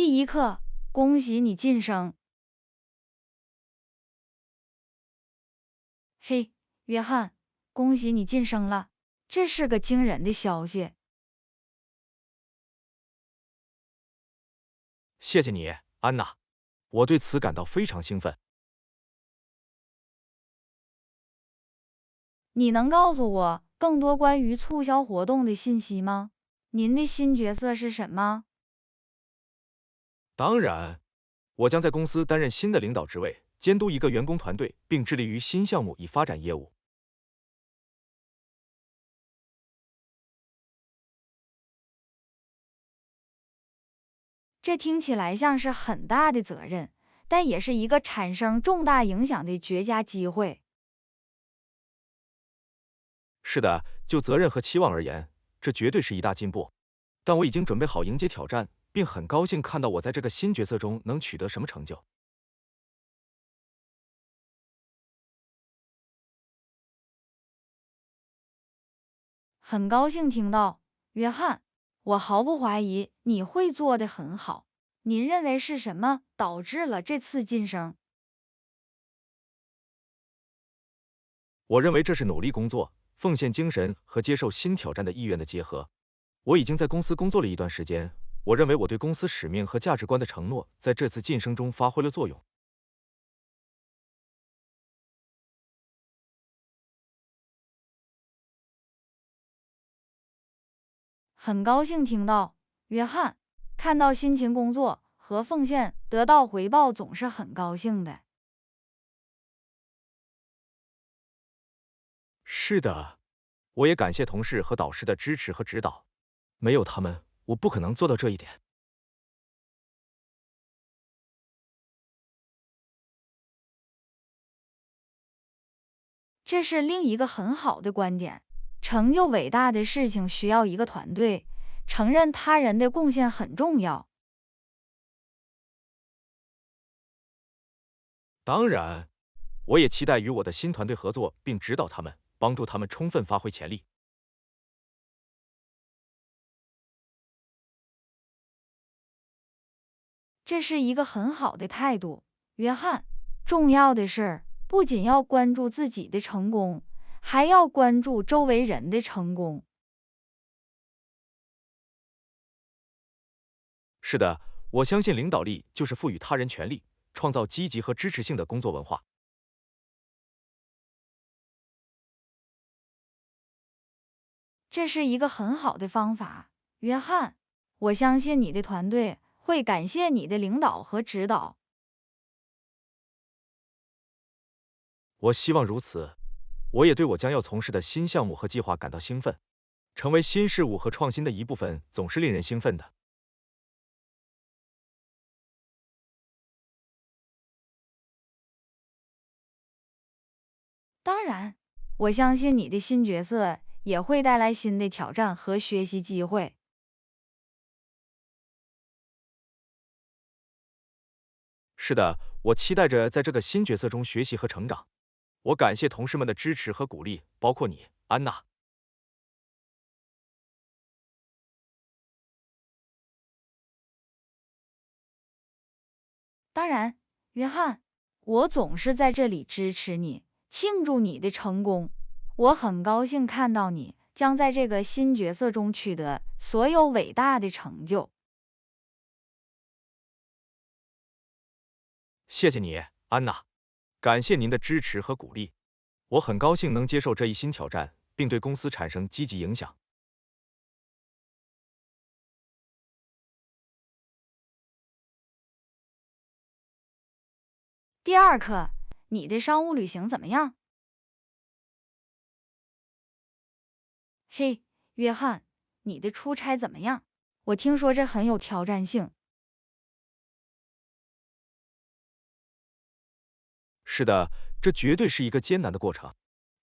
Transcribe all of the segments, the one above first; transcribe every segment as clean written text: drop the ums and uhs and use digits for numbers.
第一课，恭喜你晋升。嘿，约翰，恭喜你晋升了，这是个惊人的消息。谢谢你，安娜，我对此感到非常兴奋。你能告诉我更多关于促销活动的信息吗？您的新角色是什么？当然，我将在公司担任新的领导职位，监督一个员工团队，并致力于新项目以发展业务。这听起来像是很大的责任，但也是一个产生重大影响的绝佳机会。是的，就责任和期望而言，这绝对是一大进步。但我已经准备好迎接挑战，并很高兴看到我在这个新角色中能取得什么成就。很高兴听到，约翰，我毫不怀疑你会做得很好。您认为是什么导致了这次晋升？我认为这是努力工作、奉献精神和接受新挑战的意愿的结合。我已经在公司工作了一段时间，我认为我对公司使命和价值观的承诺在这次晋升中发挥了作用。很高兴听到，约翰，看到辛勤工作和奉献得到回报总是很高兴的。是的，我也感谢同事和导师的支持和指导，没有他们，我不可能做到这一点。这是另一个很好的观点。成就伟大的事情需要一个团队，承认他人的贡献很重要。当然，我也期待与我的新团队合作，并指导他们，帮助他们充分发挥潜力。这是一个很好的态度，约翰。重要的是，不仅要关注自己的成功，还要关注周围人的成功。是的，我相信领导力就是赋予他人权利，创造积极和支持性的工作文化。这是一个很好的方法，约翰。我相信你的团队会感谢你的领导和指导。我希望如此。我也对我将要从事的新项目和计划感到兴奋。成为新事物和创新的一部分总是令人兴奋的。当然，我相信你的新角色也会带来新的挑战和学习机会。是的，我期待着在这个新角色中学习和成长。我感谢同事们的支持和鼓励，包括你，安娜。当然，约翰，我总是在这里支持你，庆祝你的成功。我很高兴看到你将在这个新角色中取得所有伟大的成就。谢谢你，安娜。感谢您的支持和鼓励。我很高兴能接受这一新挑战，并对公司产生积极影响。第二课，你的商务旅行怎么样？嘿，约翰，你的出差怎么样？我听说这很有挑战性。是的，这绝对是一个艰难的过程。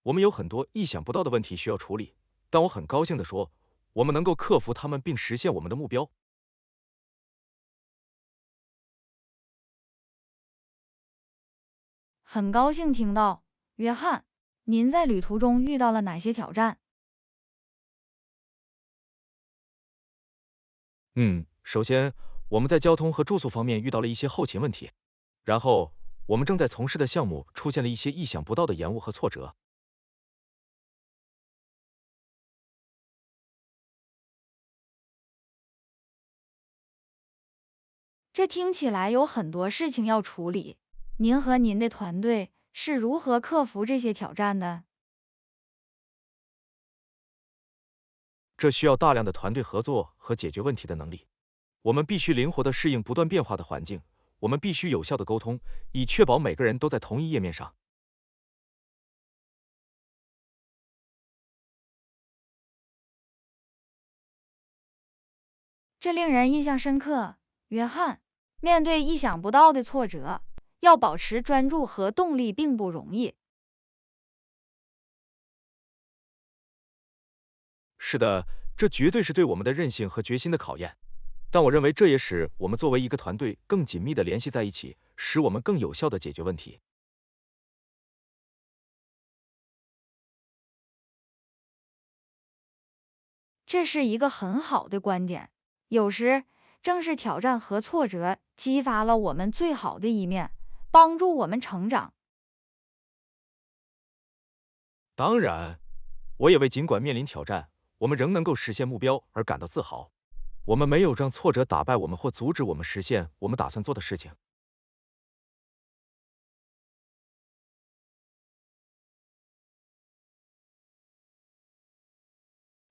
我们有很多意想不到的问题需要处理，但我很高兴地说，我们能够克服它们并实现我们的目标。很高兴听到，约翰，您在旅途中遇到了哪些挑战？首先，我们在交通和住宿方面遇到了一些后勤问题，然后我们正在从事的项目出现了一些意想不到的延误和挫折。这听起来有很多事情要处理，您和您的团队是如何克服这些挑战的？这需要大量的团队合作和解决问题的能力。我们必须灵活地适应不断变化的环境，我们必须有效地沟通，以确保每个人都在同一页面上。这令人印象深刻，约翰。面对意想不到的挫折，要保持专注和动力并不容易。是的，这绝对是对我们的韧性和决心的考验。但我认为这也使我们作为一个团队更紧密地联系在一起，使我们更有效地解决问题。这是一个很好的观点。有时，正是挑战和挫折激发了我们最好的一面，帮助我们成长。当然，我也为尽管面临挑战，我们仍能够实现目标而感到自豪。我们没有让挫折打败我们或阻止我们实现我们打算做的事情。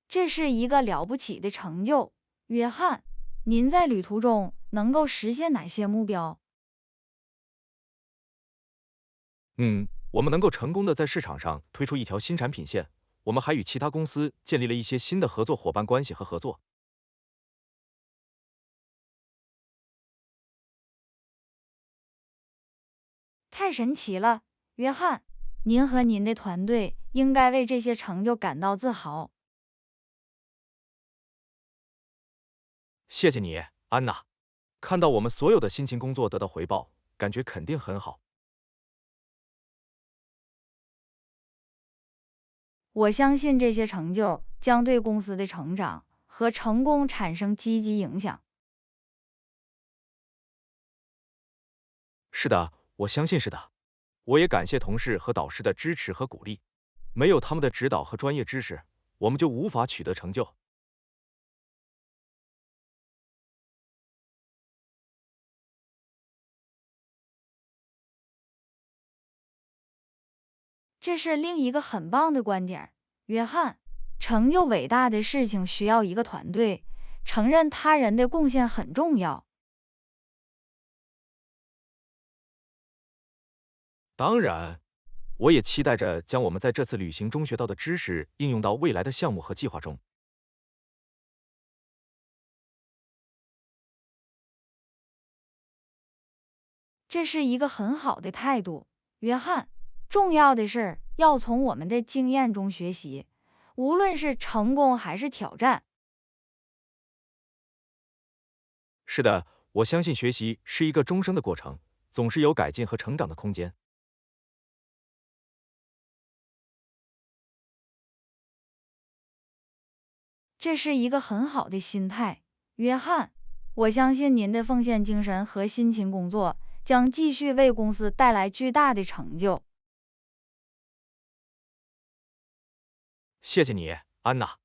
这是一个了不起的成就，约翰。您在旅途中能够实现哪些目标？我们能够成功的在市场上推出一条新产品线，我们还与其他公司建立了一些新的合作伙伴关系和合作。太神奇了，约翰。您和您的团队应该为这些成就感到自豪。谢谢你，安娜。看到我们所有的辛勤工作得到回报，感觉肯定很好。我相信这些成就将对公司的成长和成功产生积极影响。是的，我相信是的。我也感谢同事和导师的支持和鼓励，没有他们的指导和专业知识，我们就无法取得成就。这是另一个很棒的观点，约翰。成就伟大的事情需要一个团队，承认他人的贡献很重要。当然，我也期待着将我们在这次旅行中学到的知识应用到未来的项目和计划中。这是一个很好的态度，约翰。重要的是要从我们的经验中学习，无论是成功还是挑战。是的，我相信学习是一个终生的过程，总是有改进和成长的空间。这是一个很好的心态，约翰。我相信您的奉献精神和辛勤工作将继续为公司带来巨大的成就。谢谢你，安娜。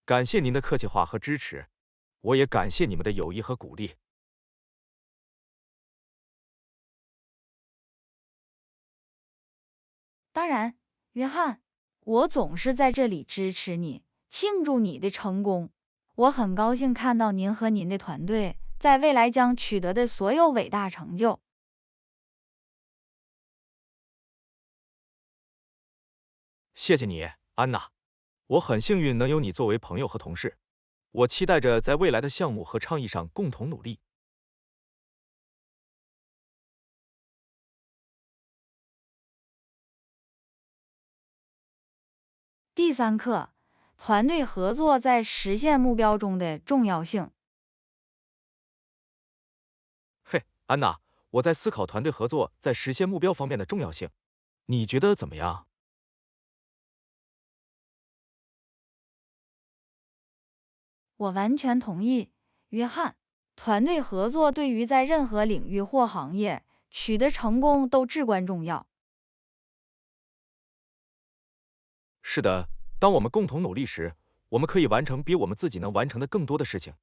感谢您的客气话和支持，我也感谢你们的友谊和鼓励。当然，约翰，我总是在这里支持你，庆祝你的成功。我很高兴看到您和您的团队在未来将取得的所有伟大成就。谢谢你，安娜。我很幸运能有你作为朋友和同事，我期待着在未来的项目和倡议上共同努力。第三课，团队合作在实现目标中的重要性。嘿，安娜，我在思考团队合作在实现目标方面的重要性，你觉得怎么样？我完全同意，约翰。团队合作对于在任何领域或行业取得成功都至关重要。是的，当我们共同努力时，我们可以完成比我们自己能完成的更多的事情。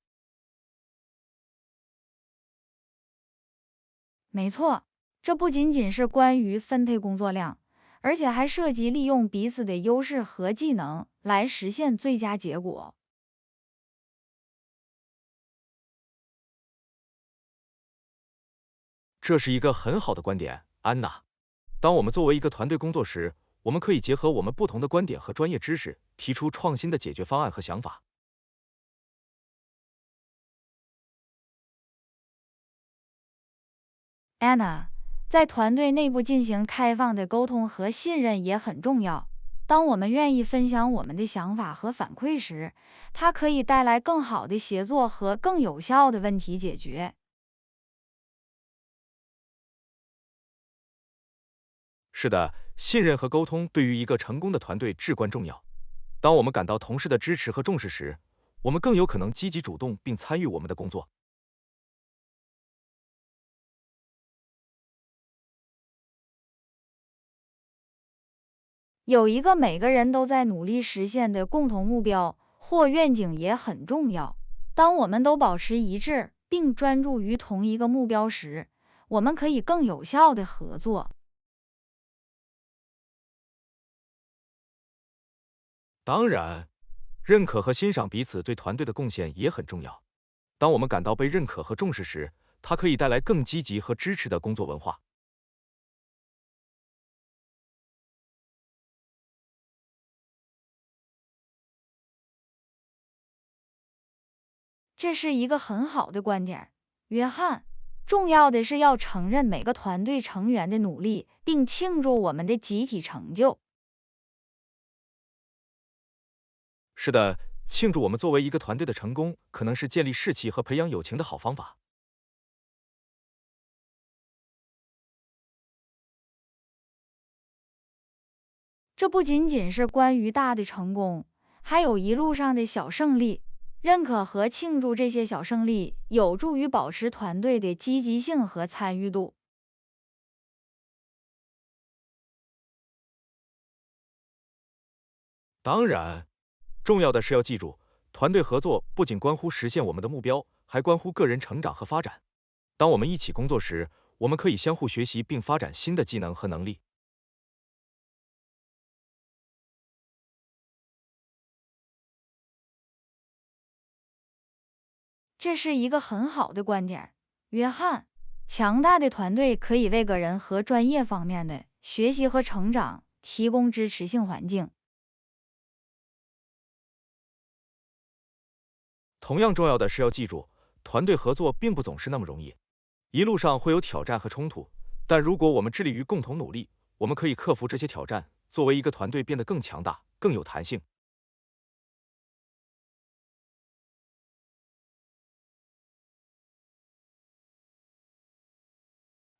没错，这不仅仅是关于分配工作量，而且还涉及利用彼此的优势和技能来实现最佳结果。这是一个很好的观点，安娜。当我们作为一个团队工作时，我们可以结合我们不同的观点和专业知识，提出创新的解决方案和想法。Anna，在团队内部进行开放的沟通和信任也很重要。当我们愿意分享我们的想法和反馈时，它可以带来更好的协作和更有效的问题解决。是的，信任和沟通对于一个成功的团队至关重要。当我们感到同事的支持和重视时，我们更有可能积极主动并参与我们的工作。有一个每个人都在努力实现的共同目标或愿景也很重要。当我们都保持一致，并专注于同一个目标时，我们可以更有效的合作。当然，认可和欣赏彼此对团队的贡献也很重要。当我们感到被认可和重视时，它可以带来更积极和支持的工作文化。这是一个很好的观点，约翰。重要的是要承认每个团队成员的努力，并庆祝我们的集体成就。是的，庆祝我们作为一个团队的成功，可能是建立士气和培养友情的好方法。这不仅仅是关于大的成功，还有一路上的小胜利。认可和庆祝这些小胜利，有助于保持团队的积极性和参与度。当然，重要的是要记住，团队合作不仅关乎实现我们的目标，还关乎个人成长和发展。当我们一起工作时，我们可以相互学习并发展新的技能和能力。这是一个很好的观点，约翰。强大的团队可以为个人和专业方面的学习和成长提供支持性环境。同样重要的是要记住，团队合作并不总是那么容易，一路上会有挑战和冲突，但如果我们致力于共同努力，我们可以克服这些挑战，作为一个团队变得更强大、更有弹性。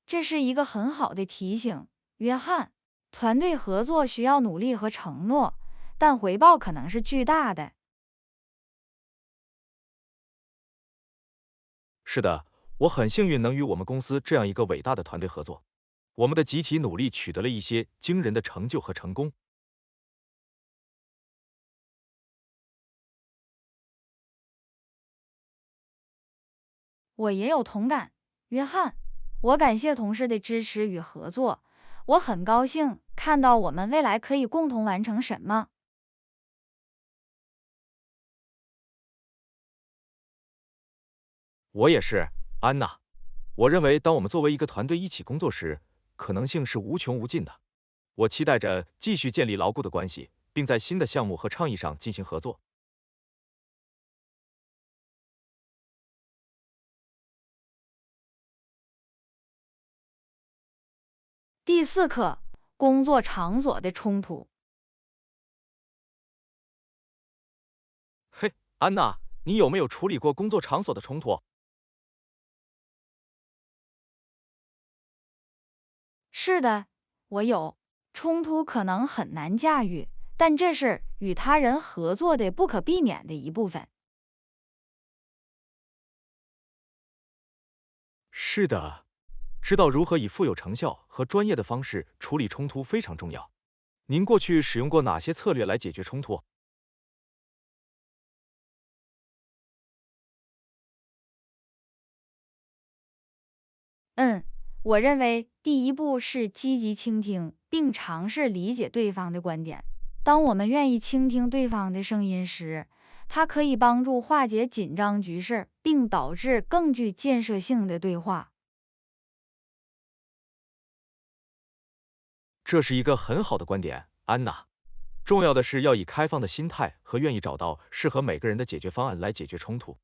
这是一个很好的提醒，约翰。团队合作需要努力和承诺，但回报可能是巨大的。是的，我很幸运能与我们公司这样一个伟大的团队合作，我们的集体努力取得了一些惊人的成就和成功。我也有同感，约翰。我感谢同事的支持与合作，我很高兴看到我们未来可以共同完成什么。我也是，安娜。我认为当我们作为一个团队一起工作时，可能性是无穷无尽的。我期待着继续建立牢固的关系，并在新的项目和倡议上进行合作。第四课，工作场所的冲突。嘿，安娜，你有没有处理过工作场所的冲突？是的，我有。冲突可能很难驾驭，但这是与他人合作的不可避免的一部分。是的，知道如何以富有成效和专业的方式处理冲突非常重要。您过去使用过哪些策略来解决冲突？嗯，我认为第一步是积极倾听，并尝试理解对方的观点。当我们愿意倾听对方的声音时，它可以帮助化解紧张局势，并导致更具建设性的对话。这是一个很好的观点，安娜。重要的是要以开放的心态和愿意找到适合每个人的解决方案来解决冲突。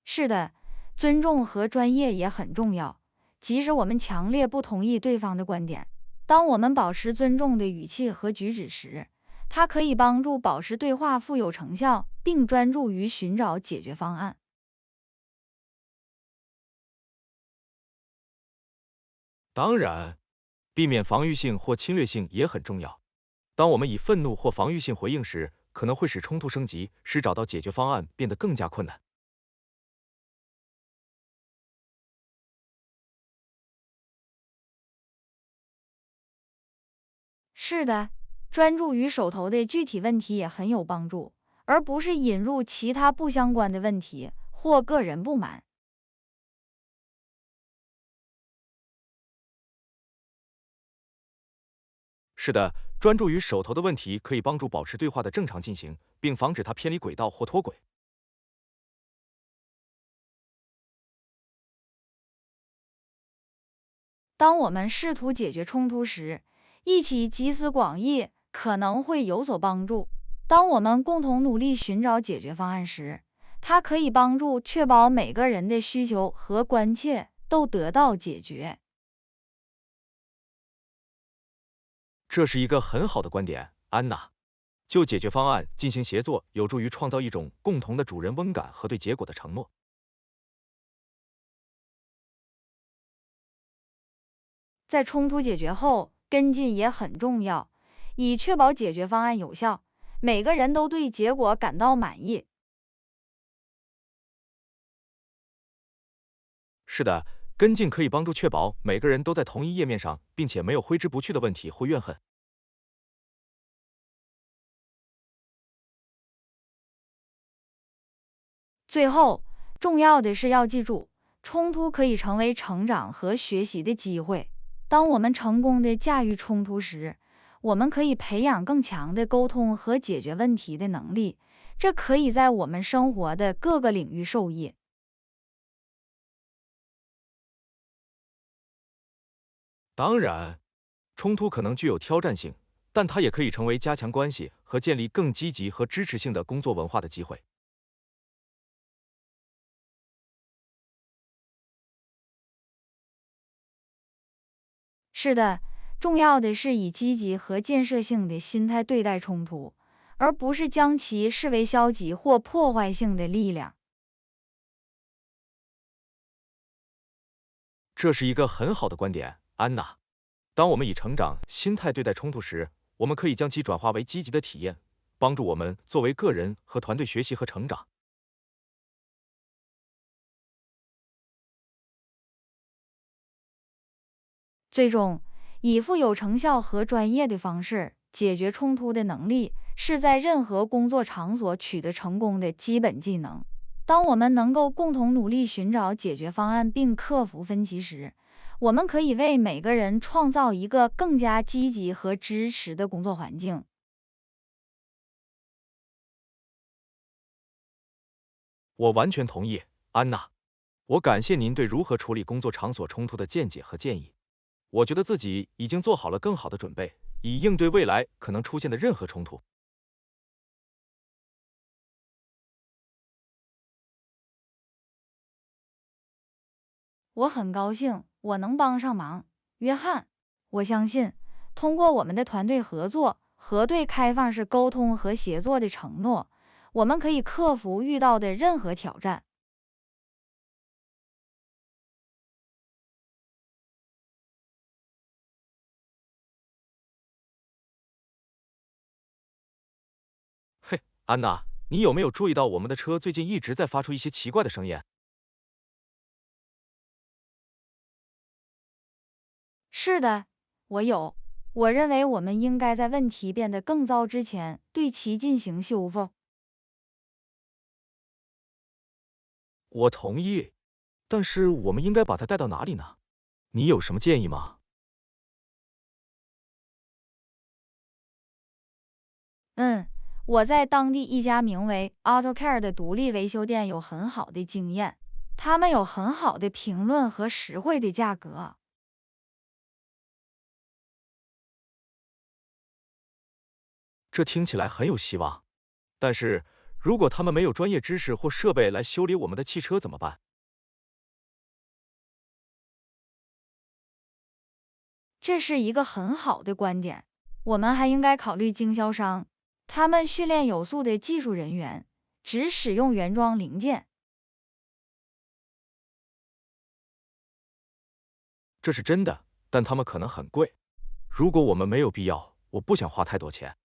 是的，尊重和专业也很重要。即使我们强烈不同意对方的观点，当我们保持尊重的语气和举止时，它可以帮助保持对话富有成效，并专注于寻找解决方案。当然，避免防御性或侵略性也很重要。当我们以愤怒或防御性回应时，可能会使冲突升级，使找到解决方案变得更加困难。是的，专注于手头的具体问题也很有帮助，而不是引入其他不相关的问题或个人不满。是的，专注于手头的问题可以帮助保持对话的正常进行，并防止它偏离轨道或脱轨。当我们试图解决冲突时，一起集思广益可能会有所帮助。当我们共同努力寻找解决方案时，它可以帮助确保每个人的需求和关切都得到解决。这是一个很好的观点，安娜。就解决方案进行协作，有助于创造一种共同的主人翁感和对结果的承诺。在冲突解决后，跟进也很重要，以确保解决方案有效，每个人都对结果感到满意。是的，跟进可以帮助确保每个人都在同一页面上，并且没有挥之不去的问题或怨恨。最后，重要的是要记住，冲突可以成为成长和学习的机会。当我们成功的驾驭冲突时，我们可以培养更强的沟通和解决问题的能力，这可以在我们生活的各个领域受益。当然，冲突可能具有挑战性，但它也可以成为加强关系和建立更积极和支持性的工作文化的机会。是的，重要的是以积极和建设性的心态对待冲突，而不是将其视为消极或破坏性的力量。这是一个很好的观点，安娜。当我们以成长心态对待冲突时，我们可以将其转化为积极的体验，帮助我们作为个人和团队学习和成长。最终，以富有成效和专业的方式解决冲突的能力，是在任何工作场所取得成功的基本技能。当我们能够共同努力寻找解决方案并克服分歧时，我们可以为每个人创造一个更加积极和支持的工作环境。我完全同意，安娜。我感谢您对如何处理工作场所冲突的见解和建议。我觉得自己已经做好了更好的准备，以应对未来可能出现的任何冲突。我很高兴我能帮上忙，约翰。我相信，通过我们的团队合作和对开放式沟通和协作的承诺，我们可以克服遇到的任何挑战。安娜，你有没有注意到我们的车最近一直在发出一些奇怪的声音？是的，我有。我认为我们应该在问题变得更糟之前对其进行修复。我同意，但是我们应该把它带到哪里呢？你有什么建议吗？我在当地一家名为 AutoCare 的独立维修店有很好的经验，他们有很好的评论和实惠的价格。这听起来很有希望。但是，如果他们没有专业知识或设备来修理我们的汽车怎么办？这是一个很好的观点。我们还应该考虑经销商，他们训练有素的技术人员，只使用原装零件。这是真的，但他们可能很贵。如果我们没有必要，我不想花太多钱。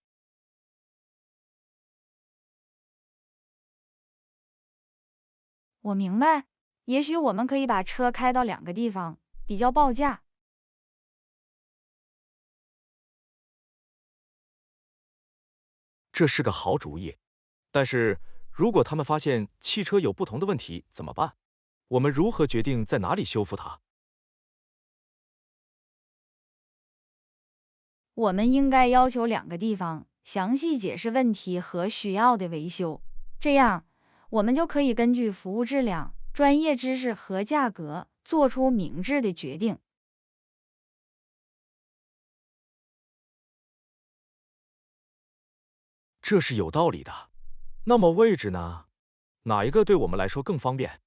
我明白，也许我们可以把车开到2个地方，比较报价。这是个好主意。但是，如果他们发现汽车有不同的问题怎么办？我们如何决定在哪里修复它？我们应该要求2个地方详细解释问题和需要的维修，这样我们就可以根据服务质量、专业知识和价格做出明智的决定。这是有道理的。那么位置呢？哪一个对我们来说更方便？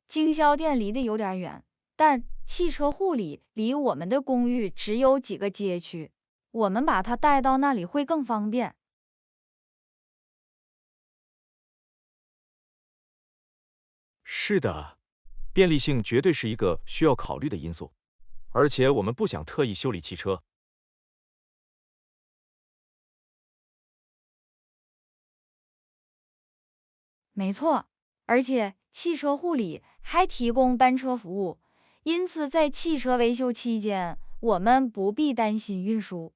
经销店离得有点远，但汽车护理离我们的公寓只有几个街区，我们把它带到那里会更方便。是的，便利性绝对是一个需要考虑的因素，而且我们不想特意修理汽车。没错，而且汽车护理还提供班车服务，因此在汽车维修期间，我们不必担心运输。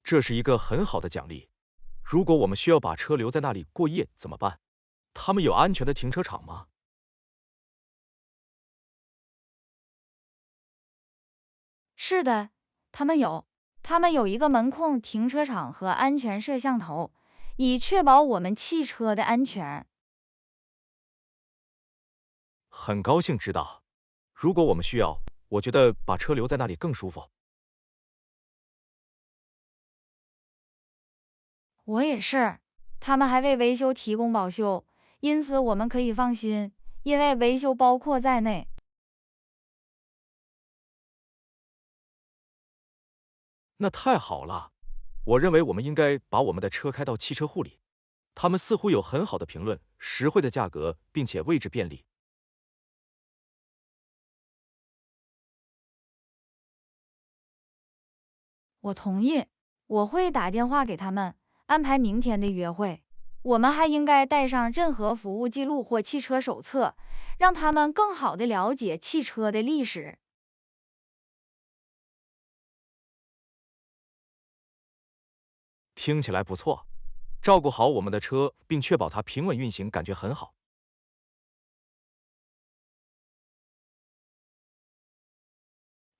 这是一个很好的奖励。如果我们需要把车留在那里过夜怎么办？他们有安全的停车场吗？是的，他们有，他们有一个门控停车场和安全摄像头，以确保我们汽车的安全。很高兴知道。如果我们需要，我觉得把车留在那里更舒服。我也是，他们还为维修提供保修，因此我们可以放心，因为维修包括在内。那太好了。我认为我们应该把我们的车开到汽车护理，他们似乎有很好的评论，实惠的价格，并且位置便利。我同意，我会打电话给他们，安排明天的约会。我们还应该带上任何服务记录或汽车手册，让他们更好地了解汽车的历史。听起来不错。照顾好我们的车，并确保它平稳运行，感觉很好。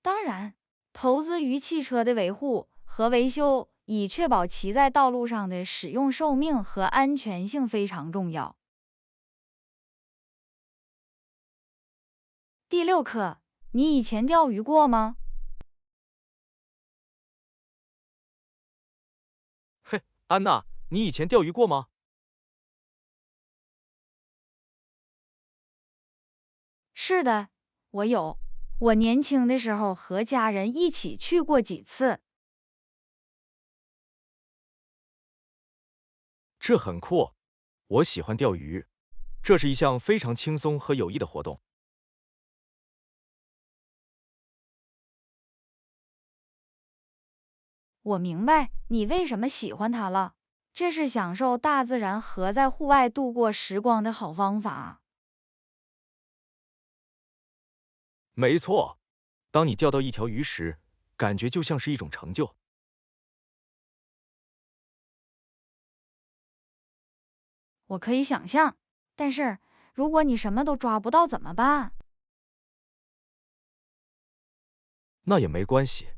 当然，投资于汽车的维护和维修，以确保其在道路上的使用寿命和安全性非常重要。第6课，你以前钓鱼过吗？嘿，安娜，你以前钓鱼过吗？是的，我有。我年轻的时候和家人一起去过几次。这很酷。我喜欢钓鱼，这是一项非常轻松和有益的活动。我明白你为什么喜欢它了，这是享受大自然和在户外度过时光的好方法。没错，当你钓到一条鱼时，感觉就像是一种成就。我可以想象，但是如果你什么都抓不到怎么办？那也没关系，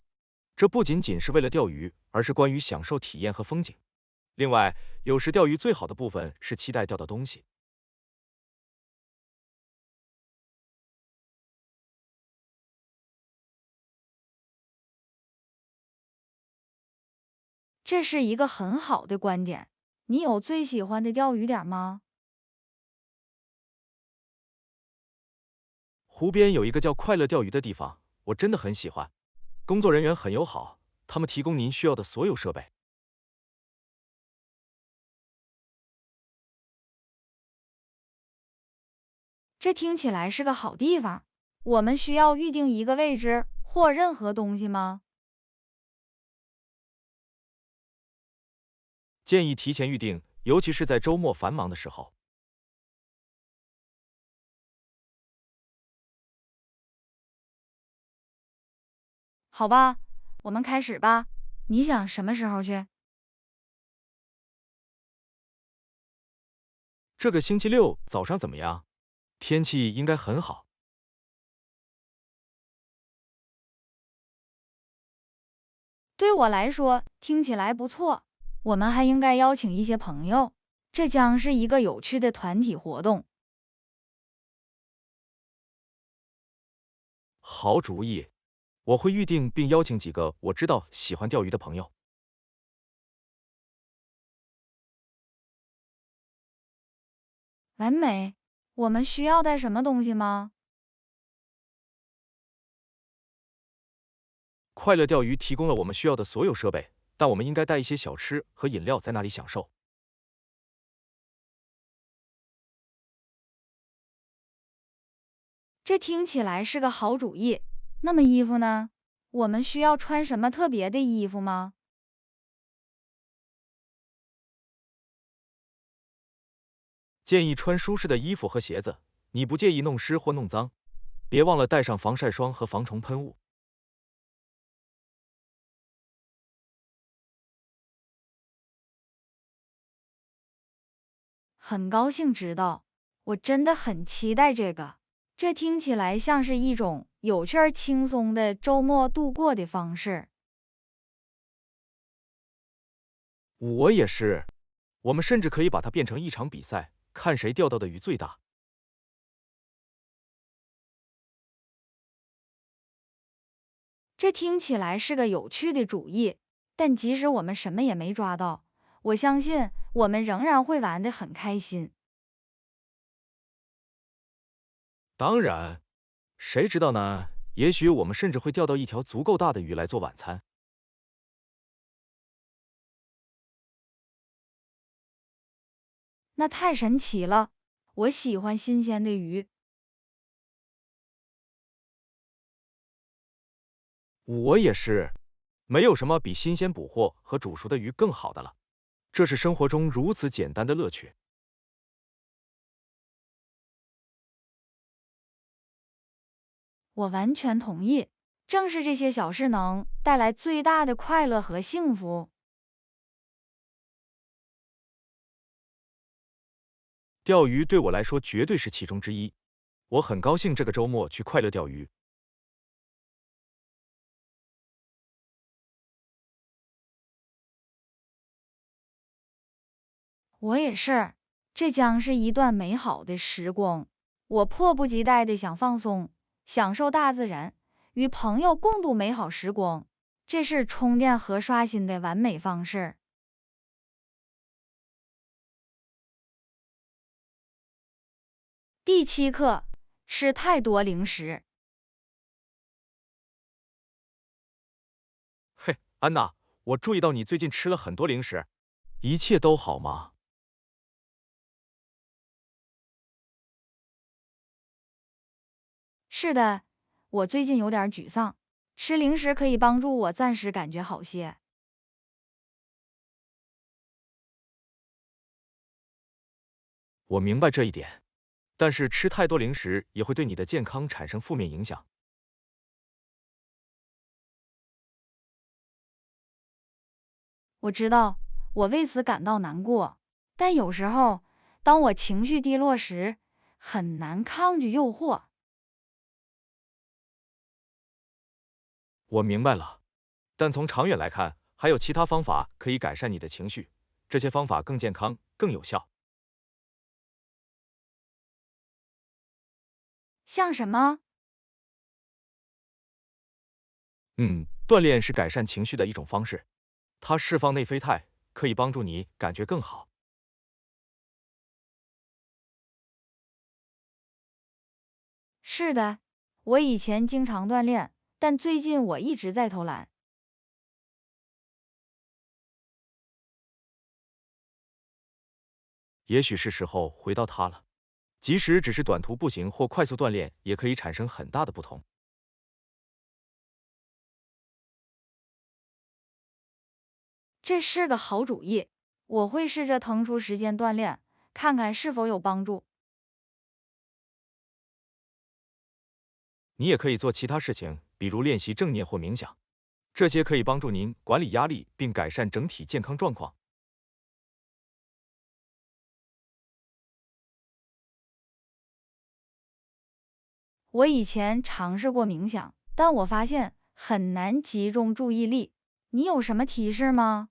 这不仅仅是为了钓鱼，而是关于享受体验和风景。另外，有时钓鱼最好的部分是期待钓到东西。这是一个很好的观点。你有最喜欢的钓鱼点吗？湖边有一个叫快乐钓鱼的地方，我真的很喜欢。工作人员很友好，他们提供您需要的所有设备。这听起来是个好地方。我们需要预定一个位置或任何东西吗？建议提前预定，尤其是在周末繁忙的时候。好吧，我们开始吧。你想什么时候去？这个星期六早上怎么样？天气应该很好。对我来说，听起来不错。我们还应该邀请一些朋友，这将是一个有趣的团体活动。好主意，我会预定并邀请几个我知道喜欢钓鱼的朋友。完美。我们需要带什么东西吗？快乐钓鱼提供了我们需要的所有设备，但我们应该带一些小吃和饮料在那里享受。这听起来是个好主意。那么衣服呢？我们需要穿什么特别的衣服吗？建议穿舒适的衣服和鞋子，你不介意弄湿或弄脏。别忘了带上防晒霜和防虫喷雾。很高兴知道，我真的很期待这个。这听起来像是一种有趣儿轻松的周末度过的方式。我也是，我们甚至可以把它变成一场比赛，看谁钓到的鱼最大。这听起来是个有趣的主意，但即使我们什么也没抓到，我相信我们仍然会玩得很开心。当然，谁知道呢？也许我们甚至会钓到一条足够大的鱼来做晚餐。那太神奇了，我喜欢新鲜的鱼。我也是，没有什么比新鲜捕获和煮熟的鱼更好的了。这是生活中如此简单的乐趣。我完全同意，正是这些小事能带来最大的快乐和幸福。钓鱼对我来说绝对是其中之一。我很高兴这个周末去快乐钓鱼。我也是，这将是一段美好的时光。我迫不及待的想放松，享受大自然，与朋友共度美好时光。这是充电和刷新的完美方式。第7课，吃太多零食。嘿，安娜，我注意到你最近吃了很多零食，一切都好吗？是的，我最近有点沮丧，吃零食可以帮助我暂时感觉好些。我明白这一点，但是吃太多零食也会对你的健康产生负面影响。我知道，我为此感到难过，但有时候，当我情绪低落时，很难抗拒诱惑。我明白了，但从长远来看，还有其他方法可以改善你的情绪，这些方法更健康、更有效。像什么？锻炼是改善情绪的一种方式，它释放内啡肽，可以帮助你感觉更好。是的，我以前经常锻炼，但最近我一直在偷懒。也许是时候回到它了。即使只是短途步行或快速锻炼，也可以产生很大的不同。这是个好主意，我会试着腾出时间锻炼，看看是否有帮助。你也可以做其他事情，比如练习正念或冥想，这些可以帮助您管理压力并改善整体健康状况。我以前尝试过冥想，但我发现很难集中注意力。你有什么提示吗？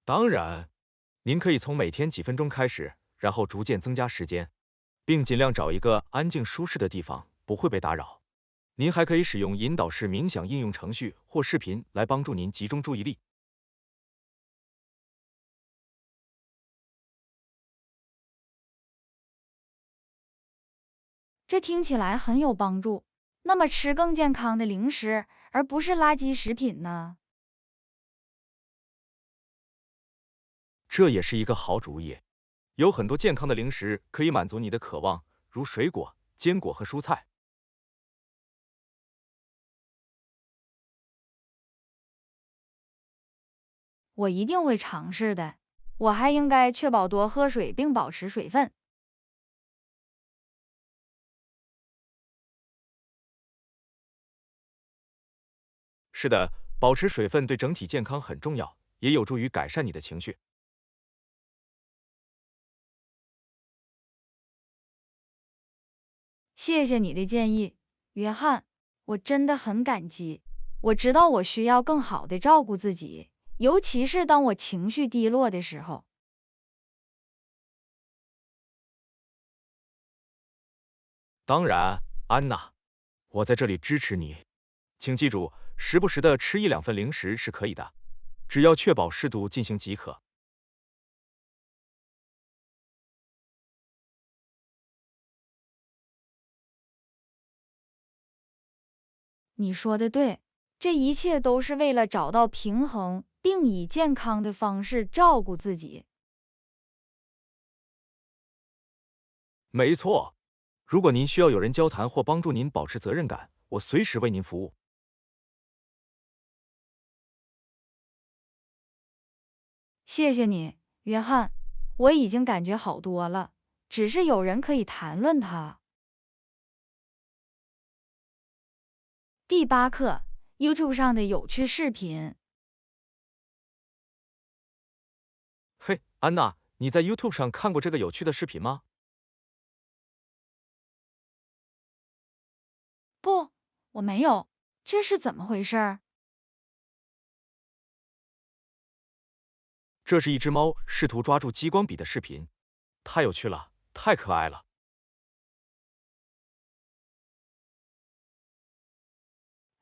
当然，您可以从每天几分钟开始，然后逐渐增加时间，并尽量找一个安静舒适的地方，不会被打扰。您还可以使用引导式冥想应用程序或视频来帮助您集中注意力。这听起来很有帮助。那么吃更健康的零食，而不是垃圾食品呢？这也是一个好主意。有很多健康的零食可以满足你的渴望，如水果、坚果和蔬菜。我一定会尝试的。我还应该确保多喝水并保持水分。是的，保持水分对整体健康很重要，也有助于改善你的情绪。谢谢你的建议，约翰，我真的很感激。我知道我需要更好的照顾自己，尤其是当我情绪低落的时候。当然，安娜，我在这里支持你。请记住，时不时的吃1-2份零食是可以的，只要确保适度进行即可。你说的对，这一切都是为了找到平衡，并以健康的方式照顾自己。没错，如果您需要有人交谈或帮助您保持责任感，我随时为您服务。谢谢你，约翰，我已经感觉好多了，只是有人可以谈论它。第8课，YouTube 上的有趣视频。嘿，安娜，你在 YouTube 上看过这个有趣的视频吗？不，我没有，这是怎么回事？这是一只猫试图抓住激光笔的视频，太有趣了，太可爱了。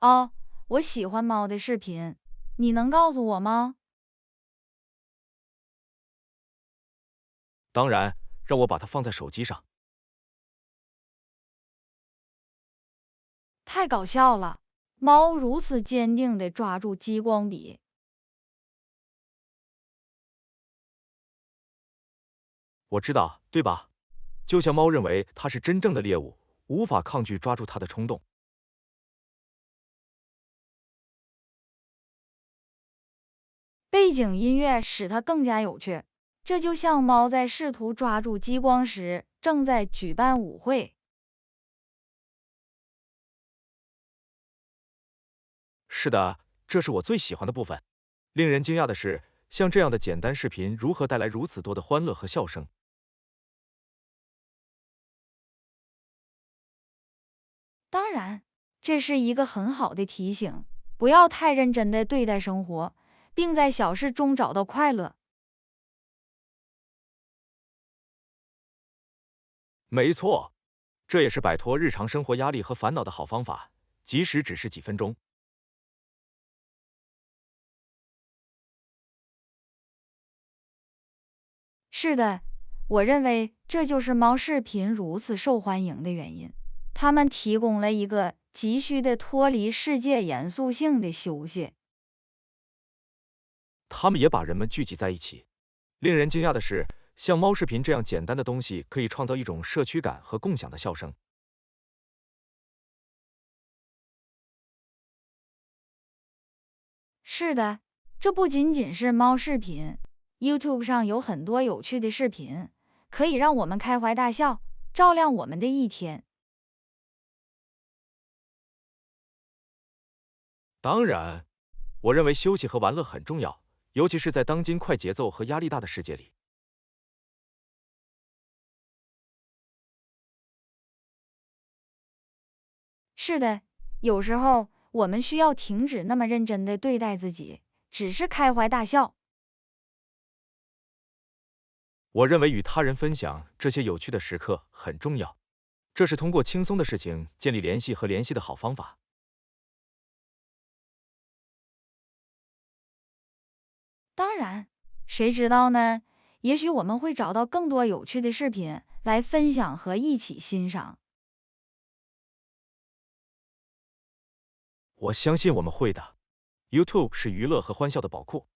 哦，我喜欢猫的视频，你能告诉我吗？当然，让我把它放在手机上。太搞笑了，猫如此坚定地抓住激光笔。我知道，对吧？就像猫认为它是真正的猎物，无法抗拒抓住它的冲动。背景音乐使它更加有趣。这就像猫在试图抓住激光时，正在举办舞会。是的，这是我最喜欢的部分。令人惊讶的是，像这样的简单视频如何带来如此多的欢乐和笑声。当然，这是一个很好的提醒，不要太认真的对待生活，并在小事中找到快乐。没错，这也是摆脱日常生活压力和烦恼的好方法，即使只是几分钟。是的，我认为这就是猫视频如此受欢迎的原因。它们提供了一个急需的脱离世界严肃性的休息。他们也把人们聚集在一起。令人惊讶的是，像猫视频这样简单的东西，可以创造一种社区感和共享的笑声。是的，这不仅仅是猫视频，YouTube 上有很多有趣的视频，可以让我们开怀大笑，照亮我们的一天。当然，我认为休息和玩乐很重要，尤其是在当今快节奏和压力大的世界里。是的，有时候我们需要停止那么认真的对待自己，只是开怀大笑。我认为与他人分享这些有趣的时刻很重要，这是通过轻松的事情建立联系和联系的好方法。当然，谁知道呢？也许我们会找到更多有趣的视频来分享和一起欣赏。我相信我们会的。YouTube 是娱乐和欢笑的宝库。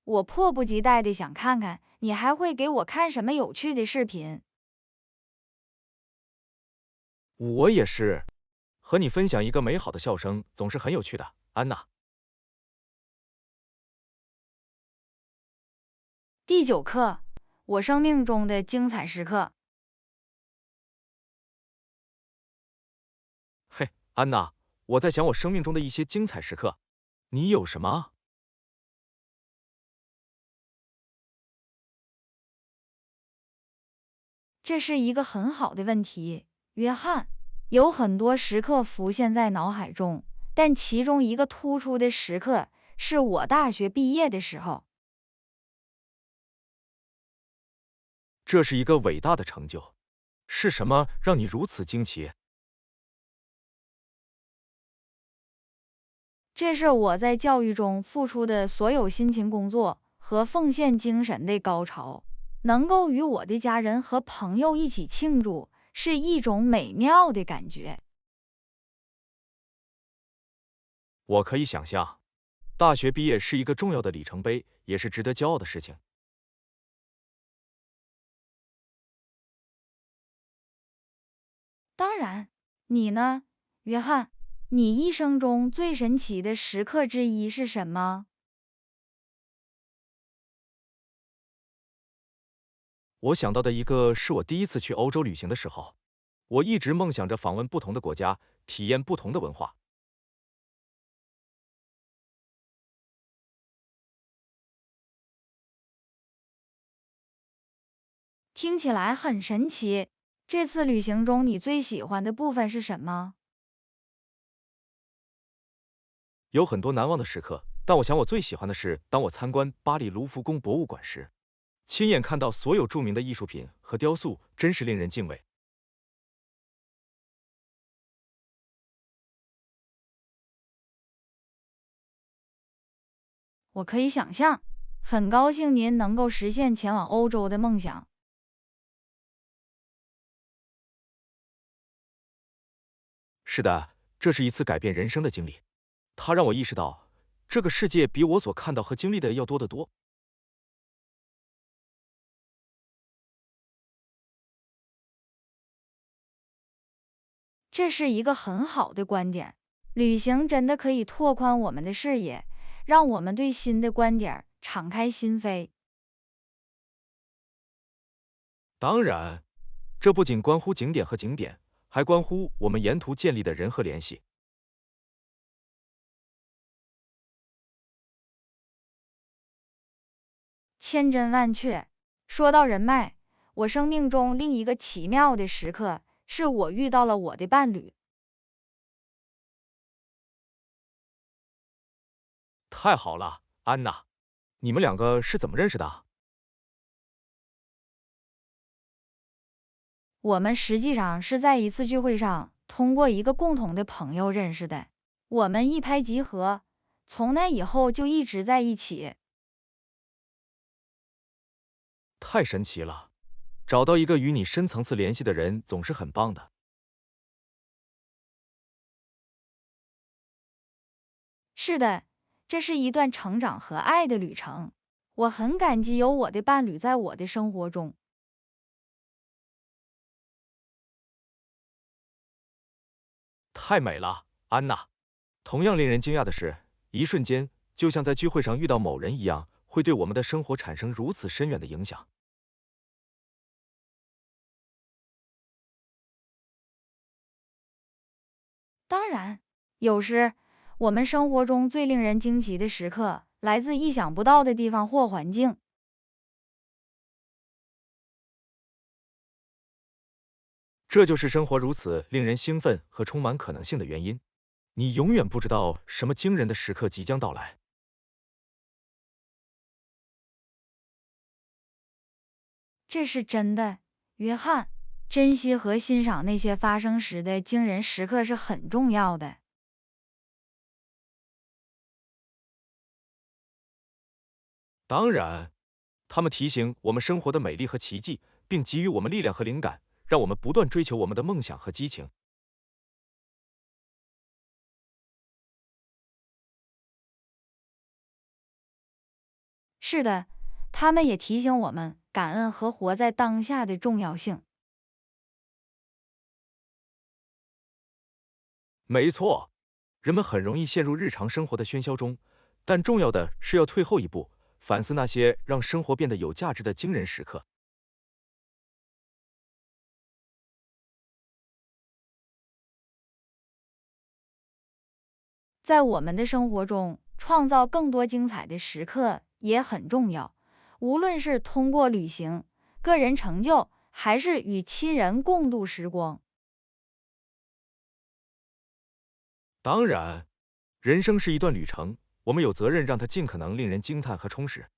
我迫不及待的想看看你还会给我看什么有趣的视频。我也是，和你分享一个美好的笑声总是很有趣的，安娜。第9课，我生命中的精彩时刻。嘿，安娜，我在想我生命中的一些精彩时刻，你有什么？这是一个很好的问题，约翰。有很多时刻浮现在脑海中，但其中一个突出的时刻是我大学毕业的时候。这是一个伟大的成就，是什么让你如此惊奇？这是我在教育中付出的所有辛勤工作和奉献精神的高潮。能够与我的家人和朋友一起庆祝，是一种美妙的感觉。我可以想象，大学毕业是一个重要的里程碑，也是值得骄傲的事情。当然，你呢，约翰？你一生中最神奇的时刻之一是什么？我想到的一个是我第一次去欧洲旅行的时候，我一直梦想着访问不同的国家，体验不同的文化。听起来很神奇。这次旅行中你最喜欢的部分是什么？有很多难忘的时刻，但我想我最喜欢的是当我参观巴黎卢浮宫博物馆时，亲眼看到所有著名的艺术品和雕塑，真是令人敬畏。我可以想象，很高兴您能够实现前往欧洲的梦想。是的，这是一次改变人生的经历，它让我意识到，这个世界比我所看到和经历的要多得多。这是一个很好的观点。旅行真的可以拓宽我们的视野，让我们对新的观点敞开心扉。当然，这不仅关乎景点和景点，还关乎我们沿途建立的人和联系。千真万确。说到人脉，我生命中另一个奇妙的时刻，是我遇到了我的伴侣。太好了，安娜，你们两个是怎么认识的？我们实际上是在一次聚会上，通过一个共同的朋友认识的。我们一拍即合，从那以后就一直在一起。太神奇了，找到一个与你深层次联系的人总是很棒的。是的，这是一段成长和爱的旅程。我很感激有我的伴侣在我的生活中。太美了，安娜。同样令人惊讶的是，一瞬间，就像在聚会上遇到某人一样，会对我们的生活产生如此深远的影响。当然，有时我们生活中最令人惊奇的时刻，来自意想不到的地方或环境。这就是生活如此令人兴奋和充满可能性的原因。你永远不知道什么惊人的时刻即将到来。这是真的，约翰。珍惜和欣赏那些发生时的惊人时刻是很重要的。当然，他们提醒我们生活的美丽和奇迹，并给予我们力量和灵感，让我们不断追求我们的梦想和激情。是的，他们也提醒我们感恩和活在当下的重要性。没错，人们很容易陷入日常生活的喧嚣中，但重要的是要退后一步，反思那些让生活变得有价值的惊人时刻。在我们的生活中，创造更多精彩的时刻也很重要，无论是通过旅行、个人成就，还是与亲人共度时光。当然，人生是一段旅程，我们有责任让它尽可能令人惊叹和充实。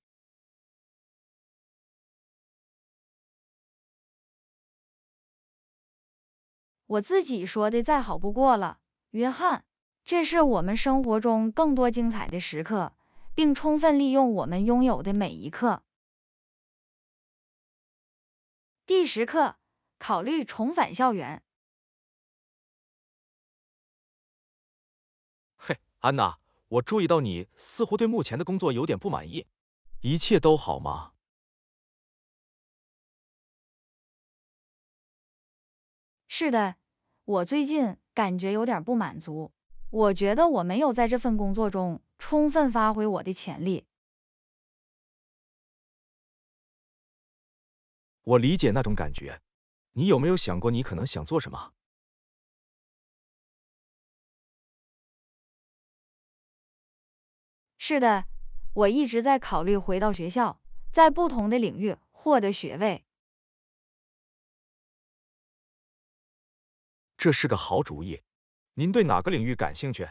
我自己说的再好不过了，约翰。这是我们生活中更多精彩的时刻，并充分利用我们拥有的每一刻。第10课，考虑重返校园。嘿，安娜，我注意到你似乎对目前的工作有点不满意，一切都好吗？是的，我最近感觉有点不满足。我觉得我没有在这份工作中充分发挥我的潜力。我理解那种感觉。你有没有想过你可能想做什么？是的，我一直在考虑回到学校，在不同的领域获得学位。这是个好主意。您对哪个领域感兴趣？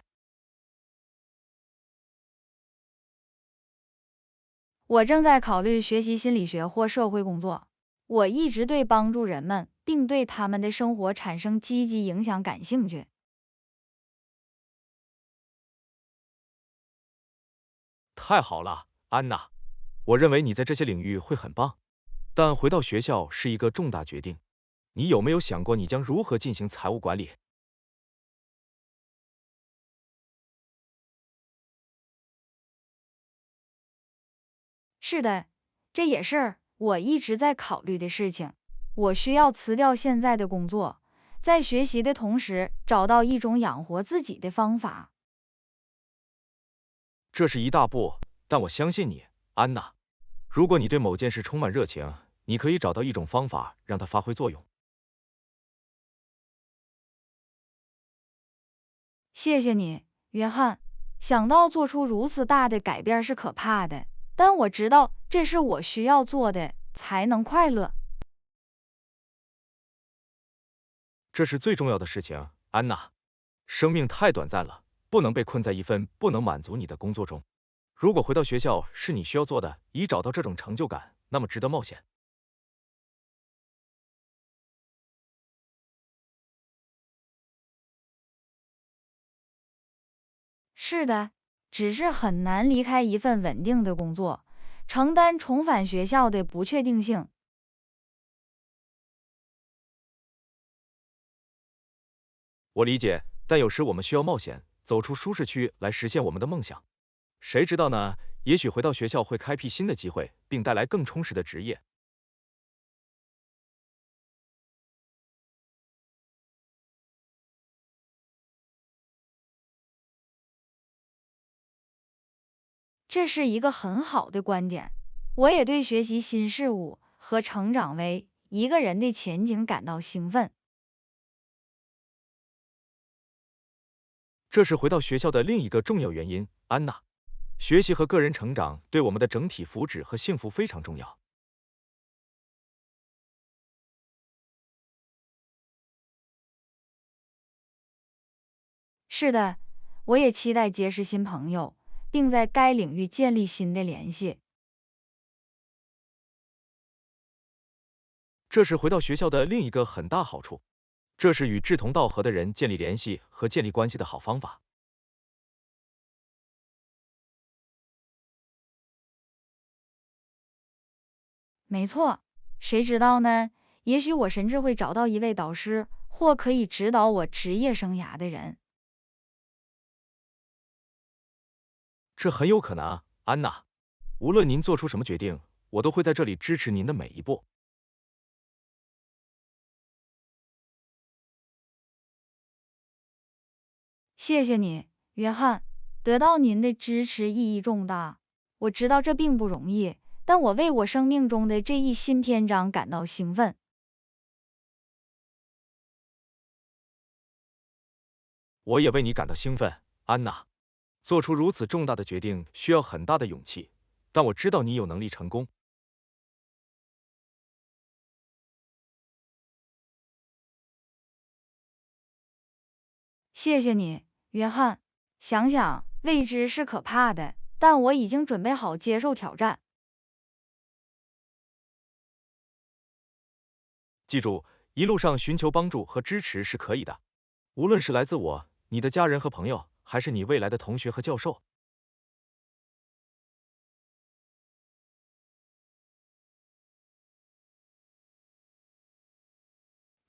我正在考虑学习心理学或社会工作。我一直对帮助人们，并对他们的生活产生积极影响感兴趣。太好了，安娜。我认为你在这些领域会很棒，但回到学校是一个重大决定。你有没有想过你将如何进行财务管理？是的，这也是我一直在考虑的事情。我需要辞掉现在的工作，在学习的同时找到一种养活自己的方法。这是一大步，但我相信你，安娜。如果你对某件事充满热情，你可以找到一种方法让它发挥作用。谢谢你，约翰。想到做出如此大的改变是可怕的，但我知道这是我需要做的，才能快乐。这是最重要的事情，安娜。生命太短暂了，不能被困在一份不能满足你的工作中。如果回到学校是你需要做的，以找到这种成就感，那么值得冒险。是的，只是很难离开一份稳定的工作，承担重返学校的不确定性。我理解，但有时我们需要冒险，走出舒适区来实现我们的梦想。谁知道呢？也许回到学校会开辟新的机会，并带来更充实的职业。这是一个很好的观点。我也对学习新事物和成长为一个人的前景感到兴奋。这是回到学校的另一个重要原因，安娜。学习和个人成长对我们的整体福祉和幸福非常重要。是的，我也期待结识新朋友，并在该领域建立新的联系。这是回到学校的另一个很大好处。这是与志同道合的人建立联系和建立关系的好方法。没错，谁知道呢？也许我甚至会找到一位导师，或可以指导我职业生涯的人。这很有可能啊，安娜。无论您做出什么决定，我都会在这里支持您的每一步。谢谢你，约翰，得到您的支持意义重大。我知道这并不容易，但我为我生命中的这一新篇章感到兴奋。我也为你感到兴奋，安娜。做出如此重大的决定需要很大的勇气，但我知道你有能力成功。谢谢你，约翰。想想，未知是可怕的，但我已经准备好接受挑战。记住，一路上寻求帮助和支持是可以的，无论是来自我、你的家人和朋友，还是你未来的同学和教授。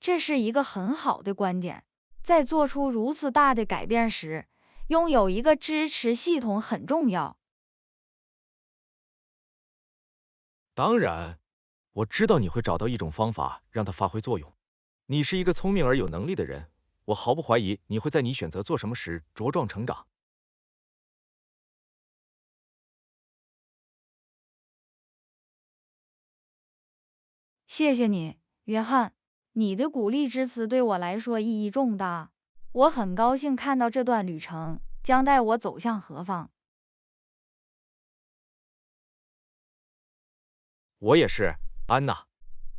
这是一个很好的观点。在做出如此大的改变时，拥有一个支持系统很重要。当然，我知道你会找到一种方法让它发挥作用。你是一个聪明而有能力的人，我毫不怀疑你会在你选择做什么时茁壮成长。谢谢你，约翰，你的鼓励之词对我来说意义重大。我很高兴看到这段旅程将带我走向何方。我也是，安娜。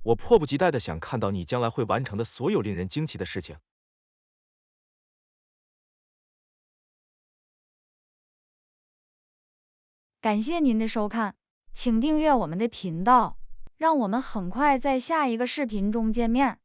我迫不及待的想看到你将来会完成的所有令人惊奇的事情。感谢您的收看，请订阅我们的频道，让我们很快在下一个视频中见面。